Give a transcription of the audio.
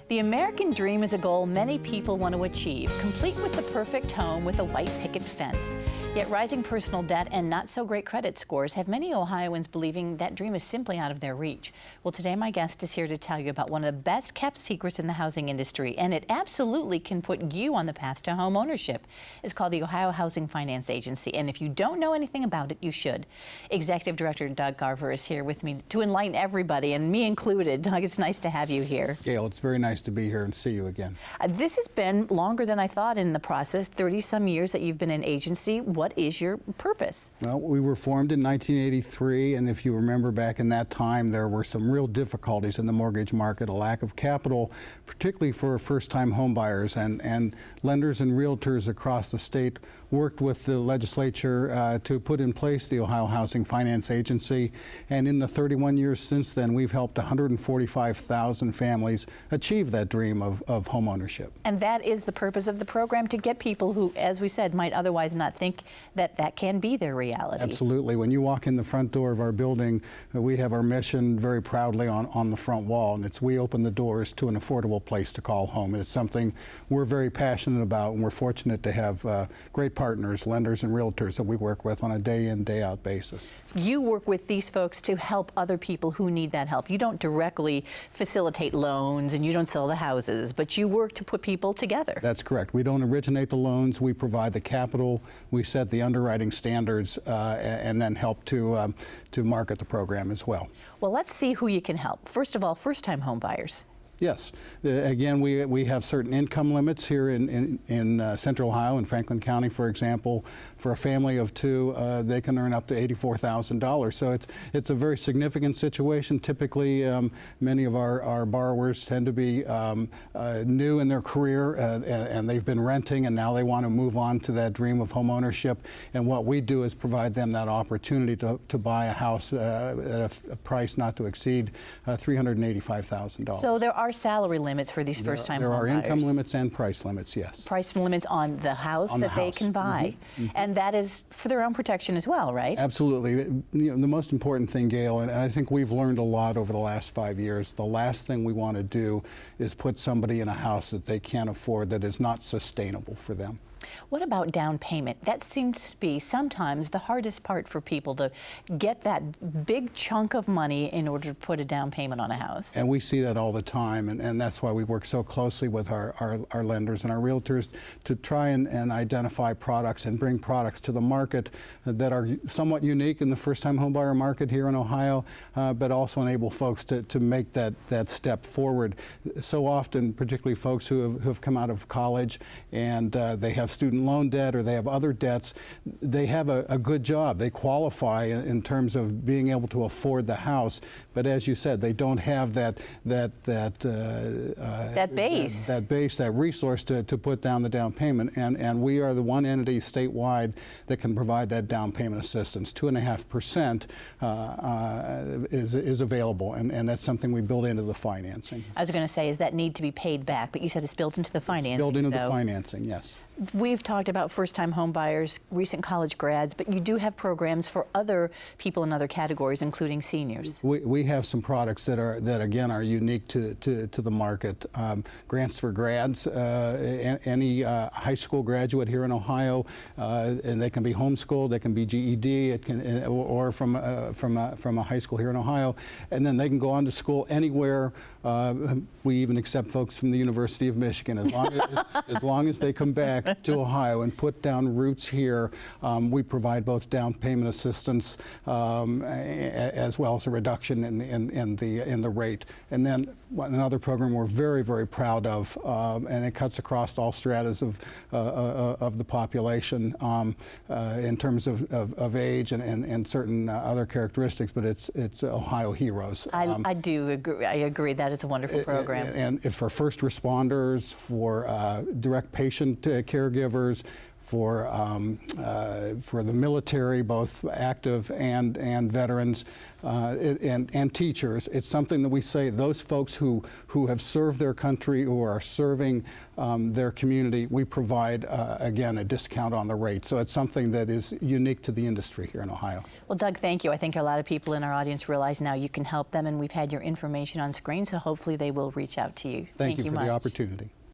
The American dream is a goal many people want to achieve, complete with the perfect home with a white picket fence. Yet rising personal debt and not so great credit scores have many Ohioans believing that dream is simply out of their reach. Well, today my guest is here to tell you about one of the best kept secrets in the housing industry, and it absolutely can put you on the path to home ownership. It's called the Ohio Housing Finance Agency, and if you don't know anything about it, you should. Executive Director Doug Garver is here with me to enlighten everybody, and me included. Doug, it's nice to have you here. Gail, it's very nice to be here and see you again. This has been longer than I thought in the process, 30-some years that you've been an agency. What is your purpose? Well, we were formed in 1983, and if you remember back in that time, there were some real difficulties in the mortgage market, a lack of capital, particularly for first-time home buyers, and lenders and realtors across the state worked with the legislature to put in place the Ohio Housing Finance Agency, and in the 31 years since then, we've helped 145,000 families achieve that dream of home ownership. And that is the purpose of the program, to get people who, as we said, might otherwise not think that that can be their reality. Absolutely. When you walk in the front door of our building, we have our mission very proudly on the front wall, and it's we open the doors to an affordable place to call home. And it's something we're very passionate about, and we're fortunate to have great partners, lenders and realtors that we work with on a day-in, day-out basis. You work with these folks to help other people who need that help. You don't directly facilitate loans and you don't sell the houses, but you work to put people together. That's correct. We don't originate the loans. We provide the capital. We set the underwriting standards and then help to market the program as well. Well, let's see who you can help. First of all, first-time home buyers. Yes. Again, we have certain income limits here in Central Ohio, in Franklin County, for example. For a family of two, they can earn up to $84,000. So it's a very significant situation. Typically, many of our borrowers tend to be new in their career, and they've been renting, and now they want to move on to that dream of home ownership. And what we do is provide them that opportunity to buy a house at a price not to exceed $385,000. So there are salary limits for these first-time home buyers. There are income limits and price limits, yes. Price limits on the house that they can buy. And that is for their own protection as well, right? Absolutely. You know, the most important thing, Gail, and I think we've learned a lot over the last 5 years, the last thing we want to do is put somebody in a house that they can't afford, that is not sustainable for them. What about down payment? That seems to be sometimes the hardest part for people, to get that big chunk of money in order to put a down payment on a house. And we see that all the time, and that's why we work so closely with our lenders and our realtors to try and identify products and bring products to the market that are somewhat unique in the first-time homebuyer market here in Ohio, but also enable folks to make that step forward. So often, particularly folks who have come out of college and they have student loan debt or they have other debts, they have a good job. They qualify in terms of being able to afford the house, but as you said, they don't have that base, that resource to put down the down payment. And we are the one entity statewide that can provide that down payment assistance. 2.5% is available, and that's something we build into the financing. I was going to say, is that need to be paid back? But you said it's built into the financing. It's built into the financing, yes. We've talked about first-time home buyers, recent college grads, but you do have programs for other people in other categories, including seniors. We have some products that again are unique to the market. Grants for grads, any high school graduate here in Ohio, and they can be homeschooled, they can be GED, or from a high school here in Ohio, and then they can go on to school anywhere. We even accept folks from the University of Michigan, as long as they come back to Ohio and put down roots here. We provide both down payment assistance as well as a reduction in the rate. And then another program we're very, very proud of, and it cuts across all stratas of the population in terms of age and certain other characteristics, but it's Ohio Heroes. I do agree. I agree. That is a wonderful program. And for first responders, for direct patient care caregivers, for the military, both active and veterans, and teachers. It's something that we say those folks who have served their country, who are serving their community, we provide, again, a discount on the rate. So it's something that is unique to the industry here in Ohio. Well, Doug, thank you. I think a lot of people in our audience realize now you can help them, and we've had your information on screen, so hopefully they will reach out to you. Thank you for much. the opportunity.